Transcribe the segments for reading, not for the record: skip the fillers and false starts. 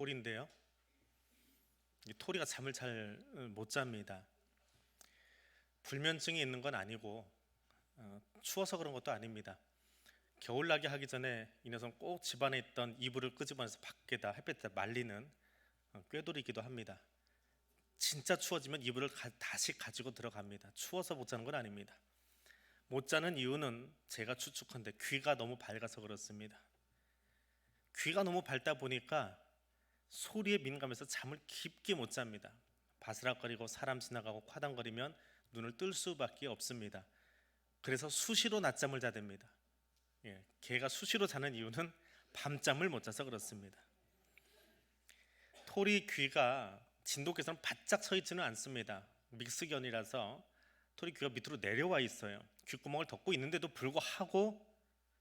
토리인데요. 이 토리가 잠을 잘 못 잡니다. 불면증이 있는 건 아니고 추워서 그런 것도 아닙니다. 겨울나기 하기 전에 이 녀석은 꼭 집안에 있던 이불을 끄집어내서 밖에다 햇볕에 말리는 꾀돌이기도 합니다. 진짜 추워지면 이불을 다시 가지고 들어갑니다. 추워서 못 자는 건 아닙니다. 못 자는 이유는 제가 추측컨대 귀가 너무 밝아서 그렇습니다. 귀가 너무 밝다 보니까 소리에 민감해서 잠을 깊게 못 잡니다. 바스락거리고 사람 지나가고 화당거리면 눈을 뜰 수밖에 없습니다. 그래서 수시로 낮잠을 자답니다. 개가 수시로 자는 이유는 밤잠을 못 자서 그렇습니다. 토리 귀가 진돗개처럼 바짝 서 있지는 않습니다. 믹스견이라서 토리 귀가 밑으로 내려와 있어요. 귓구멍을 덮고 있는데도 불구하고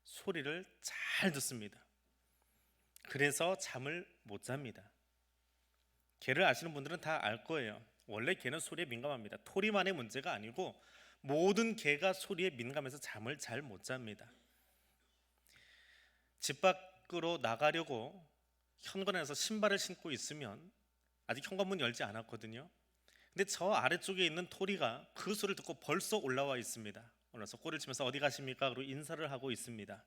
소리를 잘 듣습니다. 그래서 잠을 못 잡니다. 개를 아시는 분들은 다 알 거예요. 원래 개는 소리에 민감합니다. 토리만의 문제가 아니고 모든 개가 소리에 민감해서 잠을 잘 못 잡니다. 집 밖으로 나가려고 현관에서 신발을 신고 있으면 아직 현관문 열지 않았거든요. 근데 저 아래쪽에 있는 토리가 그 소리를 듣고 벌써 올라와 있습니다. 올라서 꼬리를 치면서 어디 가십니까? 그리고 인사를 하고 있습니다.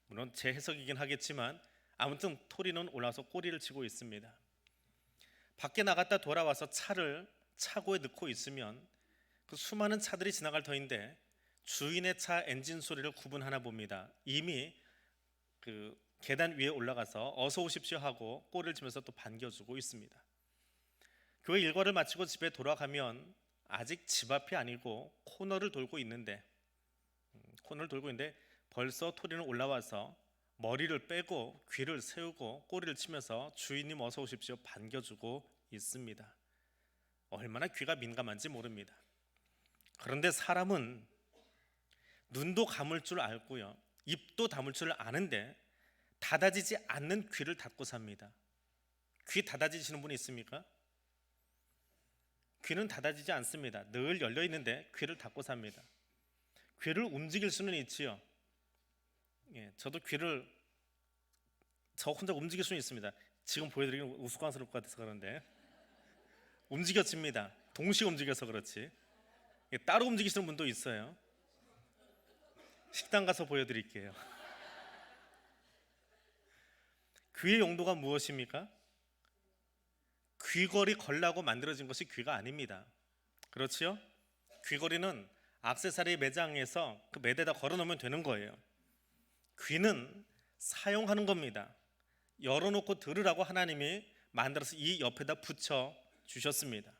물론 제 해석이긴 하겠지만 아무튼 토리는 올라와서 꼬리를 치고 있습니다. 밖에 나갔다 돌아와서 차를 차고에 넣고 있으면 그 수많은 차들이 지나갈 터인데 주인의 차 엔진 소리를 구분하나 봅니다. 이미 그 계단 위에 올라가서 어서 오십시오 하고 꼬리를 치면서 또 반겨주고 있습니다. 교회 일과를 마치고 집에 돌아가면 아직 집 앞이 아니고 코너를 돌고 있는데 벌써 토리는 올라와서 머리를 빼고 귀를 세우고 꼬리를 치면서 주인님 어서 오십시오 반겨주고 있습니다. 얼마나 귀가 민감한지 모릅니다. 그런데 사람은 눈도 감을 줄 알고요, 입도 다물 줄 아는데 닫아지지 않는 귀를 닫고 삽니다. 귀 닫아지시는 분 있습니까? 귀는 닫아지지 않습니다. 늘 열려 있는데 귀를 닫고 삽니다. 귀를 움직일 수는 있지요. 저도 귀를 저 혼자 움직일 수는 있습니다. 지금 보여드리기는 우스꽝스러울 것 같아서 그런데 움직여집니다. 동시에 움직여서 그렇지. 따로 움직이시는 분도 있어요. 식당 가서 보여드릴게요. 귀의 용도가 무엇입니까? 귀걸이 걸라고 만들어진 것이 귀가 아닙니다. 그렇지요? 귀걸이는 액세서리 매장에서 그 매대에다 걸어놓으면 되는 거예요. 귀는 사용하는 겁니다. 열어놓고 들으라고 하나님이 만들어서 이 옆에다 붙여 주셨습니다.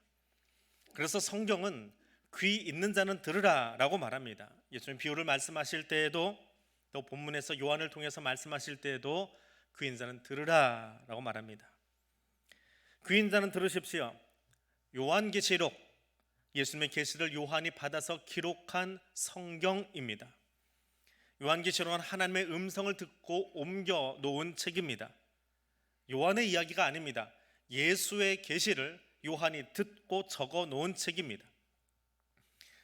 그래서 성경은 귀 있는 자는 들으라 라고 말합니다. 예수님 비유를 말씀하실 때에도 또 본문에서 요한을 통해서 말씀하실 때에도 귀 있는 자는 들으라 라고 말합니다. 귀 있는 자는 들으십시오. 요한계시록, 예수님의 계시를 요한이 받아서 기록한 성경입니다. 요한계시록은 하나님의 음성을 듣고 옮겨 놓은 책입니다. 요한의 이야기가 아닙니다. 예수의 계시를 요한이 듣고 적어 놓은 책입니다.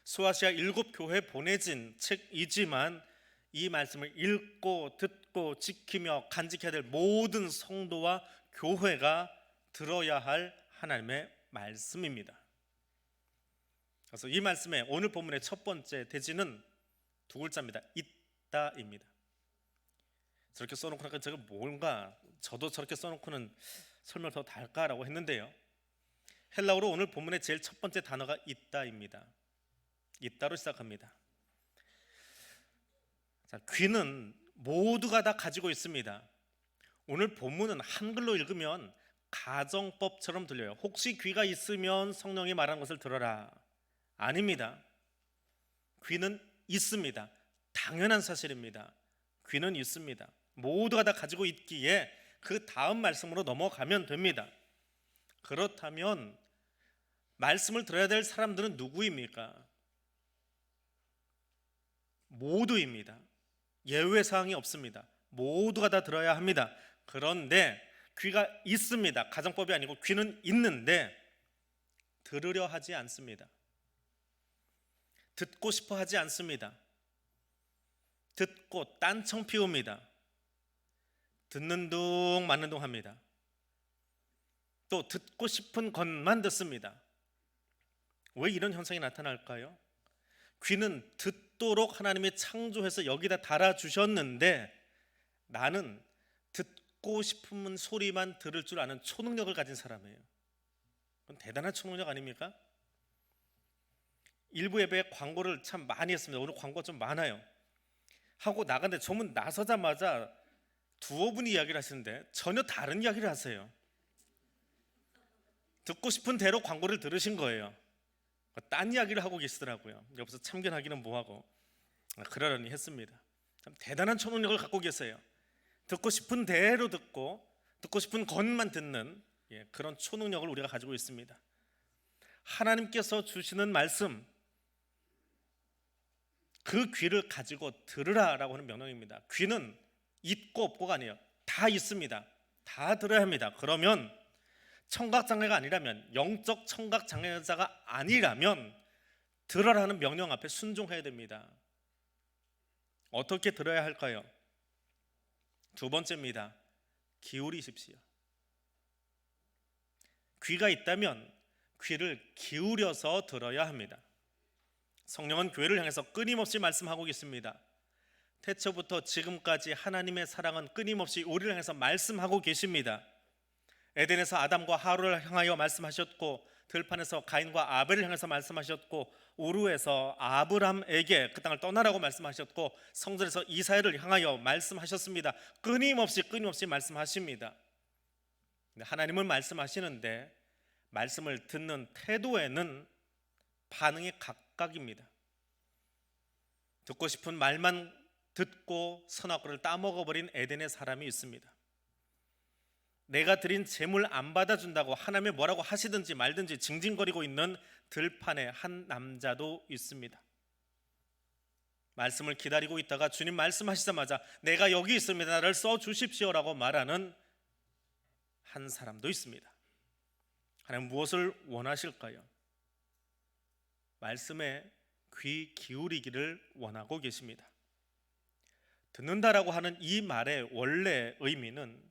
소아시아 7교회에 보내진 책이지만 이 말씀을 읽고 듣고 지키며 간직해야 될 모든 성도와 교회가 들어야 할 하나님의 말씀입니다. 그래서 이 말씀의 오늘 본문의 첫 번째 대지는 두 글자입니다. 있다입니다. 저렇게 써놓고 나니까 제가 뭔가 저도 저렇게 써놓고는 설명을 더 달까라고 했는데요, 헬라어로 오늘 본문의 제일 첫 번째 단어가 있다입니다. 있다로 시작합니다. 자, 귀는 모두가 다 가지고 있습니다. 오늘 본문은 한글로 읽으면 가정법처럼 들려요. 혹시 귀가 있으면 성령이 말하는 것을 들어라. 아닙니다. 귀는 있습니다. 당연한 사실입니다. 귀는 있습니다. 모두가 다 가지고 있기에 그 다음 말씀으로 넘어가면 됩니다. 그렇다면 말씀을 들어야 될 사람들은 누구입니까? 모두입니다. 예외사항이 없습니다. 모두가 다 들어야 합니다. 그런데 귀가 있습니다. 가정법이 아니고 귀는 있는데 들으려 하지 않습니다. 듣고 싶어 하지 않습니다. 듣고 딴청 피웁니다. 듣는 둥 맞는 둥 합니다. 또 듣고 싶은 것만 듣습니다. 왜 이런 현상이 나타날까요? 귀는 듣도록 하나님이 창조해서 여기다 달아주셨는데 나는 듣고 싶은 소리만 들을 줄 아는 초능력을 가진 사람이에요. 그건 대단한 초능력 아닙니까? 일부 예배에 광고를 참 많이 했습니다. 오늘 광고 좀 많아요. 하고 나갔는데 조문 나서자마자 두어 분이 이야기를 하시는데 전혀 다른 이야기를 하세요. 듣고 싶은 대로 광고를 들으신 거예요. 딴 이야기를 하고 계시더라고요. 옆에서 참견하기는 뭐하고 그러려니 했습니다. 참 대단한 초능력을 갖고 계세요. 듣고 싶은 대로 듣고 듣고 싶은 것만 듣는 그런 초능력을 우리가 가지고 있습니다. 하나님께서 주시는 말씀, 그 귀를 가지고 들으라라고 하는 명령입니다. 귀는 있고 없고가 아니에요. 다 있습니다. 다 들어야 합니다. 그러면 청각장애가 아니라면, 영적 청각장애자가 아니라면 들어라는 명령 앞에 순종해야 됩니다. 어떻게 들어야 할까요? 두 번째입니다. 기울이십시오. 귀가 있다면 귀를 기울여서 들어야 합니다. 성령은 교회를 향해서 끊임없이 말씀하고 있습니다. 태초부터 지금까지 하나님의 사랑은 끊임없이 우리를 향해서 말씀하고 계십니다. 에덴에서 아담과 하루를 향하여 말씀하셨고, 들판에서 가인과 아벨을 향해서 말씀하셨고, 우루에서 아브람에게 그 땅을 떠나라고 말씀하셨고, 성전에서 이사야를 향하여 말씀하셨습니다. 끊임없이 말씀하십니다. 하나님은 말씀하시는데 말씀을 듣는 태도에는 반응이 각각입니다. 듣고 싶은 말만 듣고 선악과를 따먹어버린 에덴의 사람이 있습니다. 내가 드린 재물 안 받아준다고 하나님이 뭐라고 하시든지 말든지 징징거리고 있는 들판의 한 남자도 있습니다. 말씀을 기다리고 있다가 주님 말씀하시자마자 내가 여기 있습니다, 나를 써주십시오라고 말하는 한 사람도 있습니다. 하나님 무엇을 원하실까요? 말씀에 귀 기울이기를 원하고 계십니다. 듣는다라고 하는 이 말의 원래 의미는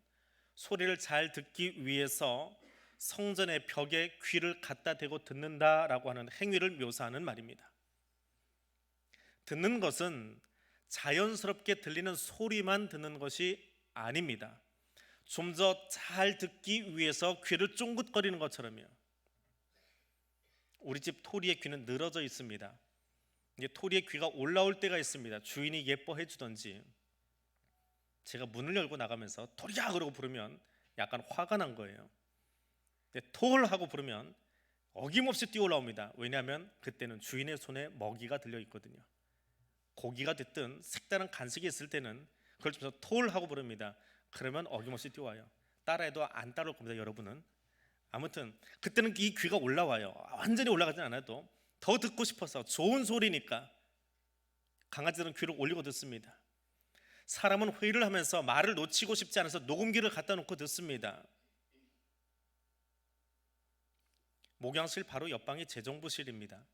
소리를 잘 듣기 위해서 성전의 벽에 귀를 갖다 대고 듣는다라고 하는 행위를 묘사하는 말입니다. 듣는 것은 자연스럽게 들리는 소리만 듣는 것이 아닙니다. 좀 더 잘 듣기 위해서 귀를 쫑긋거리는 것처럼요. 우리 집 토리의 귀는 늘어져 있습니다. 이제 토리의 귀가 올라올 때가 있습니다. 주인이 예뻐해 주던지 제가 문을 열고 나가면서 토리야 그러고 부르면 약간 화가 난 거예요. 근데 톨 하고 부르면 어김없이 뛰어 올라옵니다. 왜냐하면 그때는 주인의 손에 먹이가 들려 있거든요. 고기가 됐든 색다른 간식이 있을 때는 그걸 좀 톨 하고 부릅니다. 그러면 어김없이 뛰어와요. 따라해도 안 따라올 겁니다, 여러분은. 아무튼 그때는 이 귀가 올라와요. 완전히 올라가진 않아도 더 듣고 싶어서, 좋은 소리니까. 강아지들은 귀를 올리고 듣습니다. 사람은 회의를 하면서 말을 놓치고 싶지 않아서 녹음기를 갖다 놓고 듣습니다. 목양실 바로 옆방이 재정부실입니다.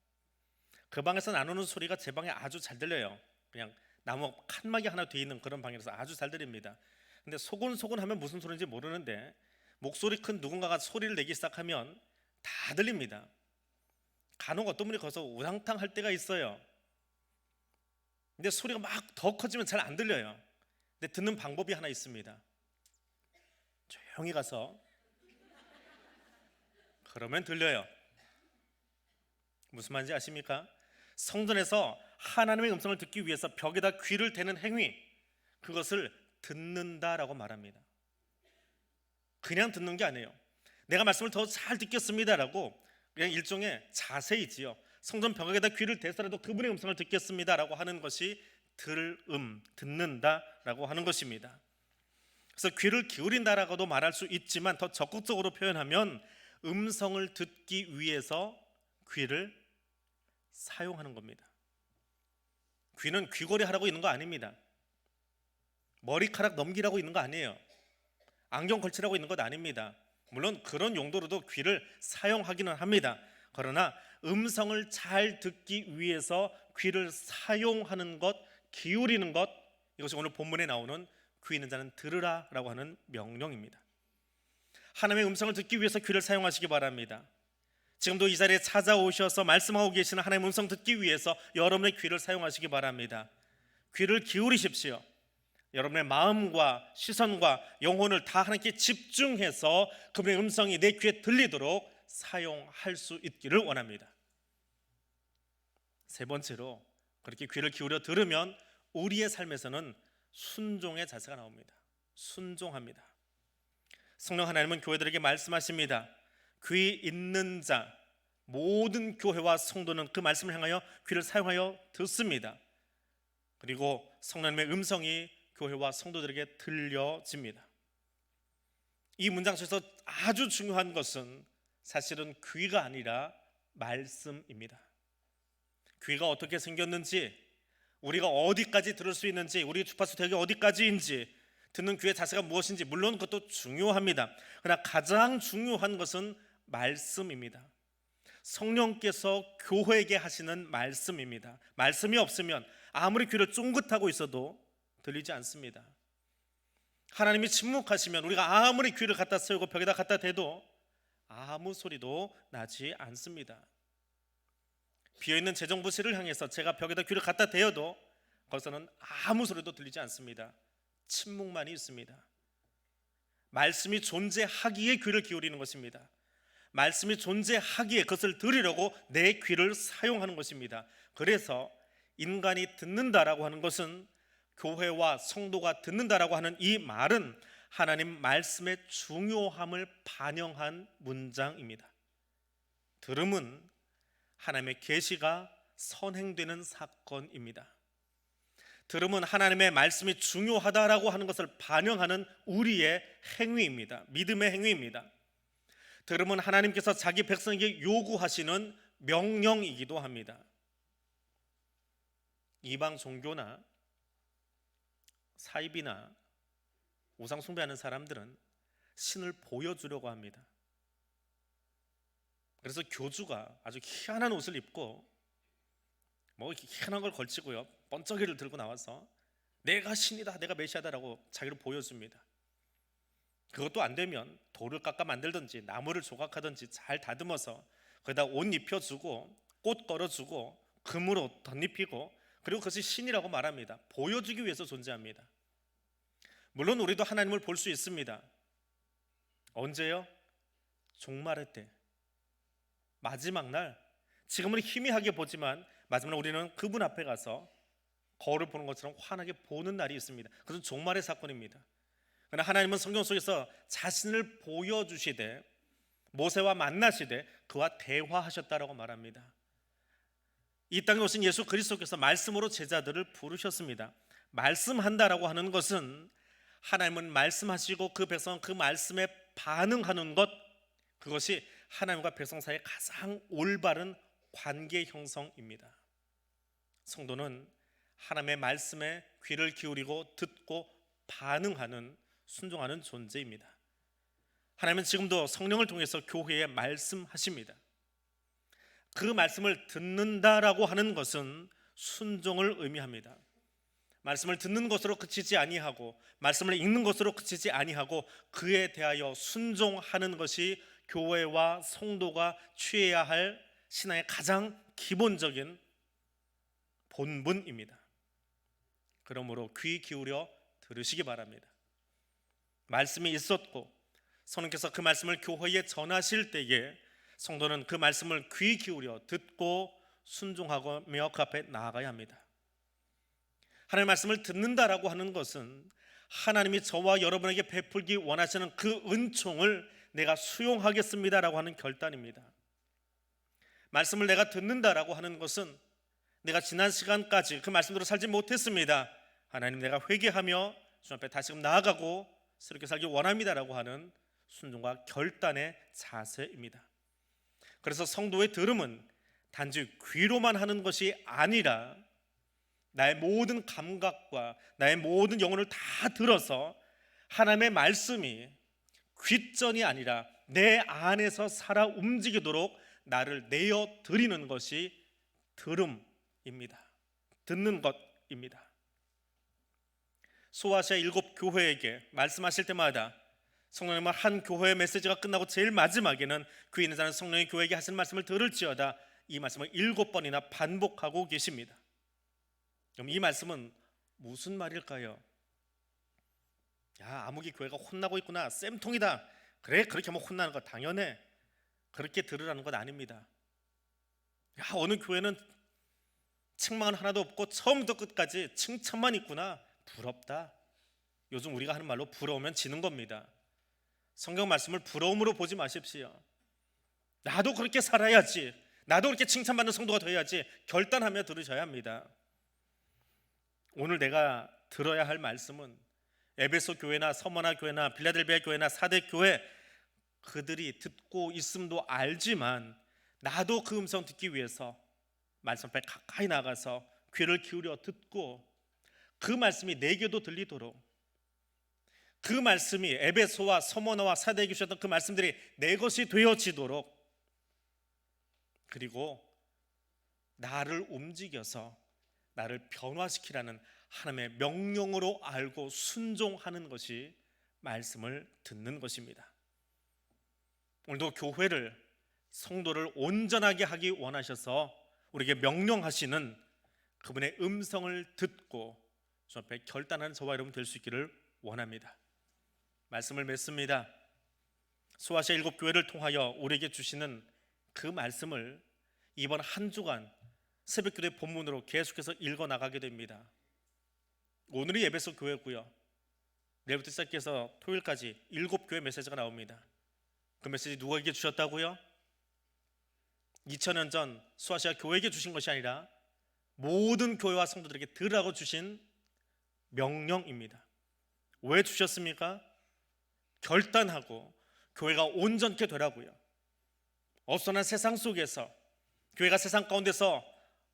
그 방에서 나누는 소리가 제 방에 아주 잘 들려요. 그냥 나무 칸막이 하나 돼 있는 그런 방이라서 아주 잘 들립니다. 근데 소곤소곤 하면 무슨 소리인지 모르는데 목소리 큰 누군가가 소리를 내기 시작하면 다 들립니다. 간혹 어떤 분이 거기서 우당탕 할 때가 있어요. 근데 소리가 막 더 커지면 잘 안 들려요. 근데 듣는 방법이 하나 있습니다. 조용히 가서 그러면 들려요. 무슨 말인지 아십니까? 성전에서 하나님의 음성을 듣기 위해서 벽에다 귀를 대는 행위, 그것을 듣는다라고 말합니다. 그냥 듣는 게 아니에요. 내가 말씀을 더 잘 듣겠습니다라고 그냥 일종의 자세이지요. 성전 벽에다 귀를 대서라도 그분의 음성을 듣겠습니다라고 하는 것이 듣는다라고 하는 것입니다. 그래서 귀를 기울인다라고도 말할 수 있지만 더 적극적으로 표현하면 음성을 듣기 위해서 귀를 사용하는 겁니다. 귀는 귀걸이 하라고 있는 거 아닙니다. 머리카락 넘기라고 있는 거 아니에요. 안경 걸치라고 있는 것 아닙니다. 물론 그런 용도로도 귀를 사용하기는 합니다. 그러나 음성을 잘 듣기 위해서 귀를 사용하는 것, 기울이는 것, 이것이 오늘 본문에 나오는 귀 있는 자는 들으라라고 하는 명령입니다. 하나님의 음성을 듣기 위해서 귀를 사용하시기 바랍니다. 지금도 이 자리에 찾아오셔서 말씀하고 계시는 하나님의 음성 듣기 위해서 여러분의 귀를 사용하시기 바랍니다. 귀를 기울이십시오. 여러분의 마음과 시선과 영혼을 다 하나님께 집중해서 그분의 음성이 내 귀에 들리도록 사용할 수 있기를 원합니다. 세 번째로, 그렇게 귀를 기울여 들으면 우리의 삶에서는 순종의 자세가 나옵니다. 순종합니다. 성령 하나님은 교회들에게 말씀하십니다. 귀 있는 자, 모든 교회와 성도는 그 말씀을 향하여 귀를 사용하여 듣습니다. 그리고 성령님의 음성이 교회와 성도들에게 들려집니다. 이 문장 속에서 아주 중요한 것은 사실은 귀가 아니라 말씀입니다. 귀가 어떻게 생겼는지, 우리가 어디까지 들을 수 있는지, 우리 주파수 대역이 어디까지인지, 듣는 귀의 자세가 무엇인지 물론 그것도 중요합니다. 그러나 가장 중요한 것은 말씀입니다. 성령께서 교회에게 하시는 말씀입니다. 말씀이 없으면 아무리 귀를 쫑긋하고 있어도 들리지 않습니다. 하나님이 침묵하시면 우리가 아무리 귀를 갖다 세우고 벽에다 갖다 대도 아무 소리도 나지 않습니다. 비어있는 재정부실을 향해서 제가 벽에다 귀를 갖다 대어도 거기서는 아무 소리도 들리지 않습니다. 침묵만이 있습니다. 말씀이 존재하기에 귀를 기울이는 것입니다. 말씀이 존재하기에 그것을 들으려고 내 귀를 사용하는 것입니다. 그래서 인간이 듣는다라고 하는 것은, 교회와 성도가 듣는다라고 하는 이 말은 하나님 말씀의 중요함을 반영한 문장입니다. 들음은 하나님의 계시가 선행되는 사건입니다. 들음은 하나님의 말씀이 중요하다라고 하는 것을 반영하는 우리의 행위입니다. 믿음의 행위입니다. 들음은 하나님께서 자기 백성에게 요구하시는 명령이기도 합니다. 이방 종교나 사이비나 우상 숭배하는 사람들은 신을 보여주려고 합니다. 그래서 교주가 아주 희한한 옷을 입고 뭐 희한한 걸 걸치고요, 번쩍이를 들고 나와서 내가 신이다, 내가 메시아다라고 자기를 보여줍니다. 그것도 안 되면 돌을 깎아 만들든지 나무를 조각하든지 잘 다듬어서 거기다 옷 입혀주고 꽃 걸어주고 금으로 덧입히고, 그리고 그것이 신이라고 말합니다. 보여주기 위해서 존재합니다. 물론 우리도 하나님을 볼 수 있습니다. 언제요? 종말의 때, 마지막 날. 지금은 희미하게 보지만 마지막 날 우리는 그분 앞에 가서 거울을 보는 것처럼 환하게 보는 날이 있습니다. 그것은 종말의 사건입니다. 그러나 하나님은 성경 속에서 자신을 보여주시되 모세와 만나시되 그와 대화하셨다라고 말합니다. 이 땅에 오신 예수 그리스도께서 말씀으로 제자들을 부르셨습니다. 말씀한다라고 하는 것은 하나님은 말씀하시고 그 백성은 그 말씀에 반응하는 것, 그것이 하나님과 백성 사이의 가장 올바른 관계 형성입니다. 성도는 하나님의 말씀에 귀를 기울이고 듣고 반응하는, 순종하는 존재입니다. 하나님은 지금도 성령을 통해서 교회에 말씀하십니다. 그 말씀을 듣는다라고 하는 것은 순종을 의미합니다. 말씀을 듣는 것으로 그치지 아니하고 말씀을 읽는 것으로 그치지 아니하고 그에 대하여 순종하는 것이 교회와 성도가 취해야 할 신앙의 가장 기본적인 본분입니다. 그러므로 귀 기울여 들으시기 바랍니다. 말씀이 있었고 성령께서 그 말씀을 교회에 전하실 때에 성도는 그 말씀을 귀 기울여 듣고 순종하며 그 앞에 나아가야 합니다. 하나님의 말씀을 듣는다라고 하는 것은 하나님이 저와 여러분에게 베풀기 원하시는 그 은총을 내가 수용하겠습니다라고 하는 결단입니다. 말씀을 내가 듣는다라고 하는 것은 내가 지난 시간까지 그 말씀대로 살지 못했습니다. 하나님, 내가 회개하며 주님 앞에 다시금 나아가고 새롭게 살기 원합니다라고 하는 순종과 결단의 자세입니다. 그래서 성도의 들음은 단지 귀로만 하는 것이 아니라 나의 모든 감각과 나의 모든 영혼을 다 들어서 하나님의 말씀이 귓전이 아니라 내 안에서 살아 움직이도록 나를 내어 드리는 것이 들음입니다. 듣는 것입니다. 소아시아 7 교회에게 말씀하실 때마다 성령님은 한 교회의 메시지가 끝나고 제일 마지막에는 귀 있는 자는 성령이 교회에게 하시는 말씀을 들을지어다, 이 말씀을 7번이나 반복하고 계십니다. 그럼 이 말씀은 무슨 말일까요? 야, 아무개 교회가 혼나고 있구나, 쌤통이다, 그래 그렇게 하면 혼나는 거 당연해, 그렇게 들으라는 건 아닙니다. 야, 어느 교회는 책망은 하나도 없고 처음부터 끝까지 칭찬만 있구나, 부럽다. 요즘 우리가 하는 말로 부러우면 지는 겁니다. 성경 말씀을 부러움으로 보지 마십시오. 나도 그렇게 살아야지, 나도 그렇게 칭찬받는 성도가 되어야지 결단하며 들으셔야 합니다. 오늘 내가 들어야 할 말씀은 에베소 교회나 서머나 교회나 빌라델비아 교회나 사대 교회, 그들이 듣고 있음도 알지만 나도 그 음성 듣기 위해서 말씀 앞에 가까이 나가서 귀를 기울여 듣고 그 말씀이 내게도 들리도록, 그 말씀이 에베소와 서머나와 사대에 주셨던 그 말씀들이 내 것이 되어지도록, 그리고 나를 움직여서 나를 변화시키라는 하나님의 명령으로 알고 순종하는 것이 말씀을 듣는 것입니다. 오늘도 교회를, 성도를 온전하게 하기 원하셔서 우리에게 명령하시는 그분의 음성을 듣고 주 앞에 결단하는 저와 여러분 될 수 있기를 원합니다. 말씀을 맺습니다. 소아시아 7교회를 통하여 우리에게 주시는 그 말씀을 이번 한 주간 새벽기도의 본문으로 계속해서 읽어나가게 됩니다. 오늘이 에베소 교회고요, 내일부터 시작해서 토요일까지 7교회 메시지가 나옵니다. 그 메시지 누구에게 주셨다고요? 2000년 전 소아시아 교회에게 주신 것이 아니라 모든 교회와 성도들에게 들으라고 주신 명령입니다. 왜 주셨습니까? 결단하고 교회가 온전케 되라고요. 어수선한 세상 속에서, 교회가 세상 가운데서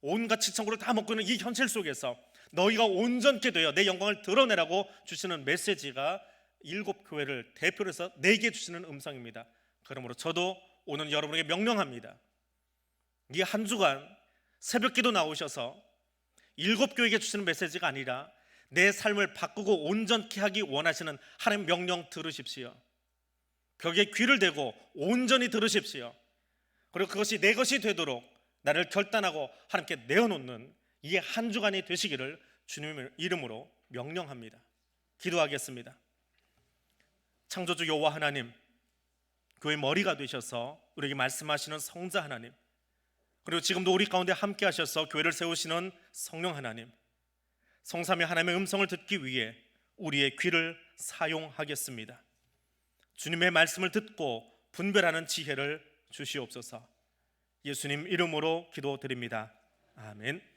온갖 지천구를 다 먹고 있는 이 현실 속에서 너희가 온전케 되어 내 영광을 드러내라고 주시는 메시지가 7교회를 대표로 해서 내게 주시는 음성입니다. 그러므로 저도 오늘 여러분에게 명령합니다. 이 한 주간 새벽기도 나오셔서 7교회에게 주시는 메시지가 아니라 내 삶을 바꾸고 온전케 하기 원하시는 하나님의 명령 들으십시오. 벽에 귀를 대고 온전히 들으십시오. 그리고 그것이 내 것이 되도록 나를 결단하고 하나님께 내어놓는 이 한 주간이 되시기를 주님의 이름으로 명령합니다. 기도하겠습니다. 창조주 여호와 하나님, 교회의 머리가 되셔서 우리에게 말씀하시는 성자 하나님, 그리고 지금도 우리 가운데 함께 하셔서 교회를 세우시는 성령 하나님, 성삼위 하나님의 음성을 듣기 위해 우리의 귀를 사용하겠습니다. 주님의 말씀을 듣고 분별하는 지혜를 주시옵소서. 예수님 이름으로 기도드립니다. 아멘.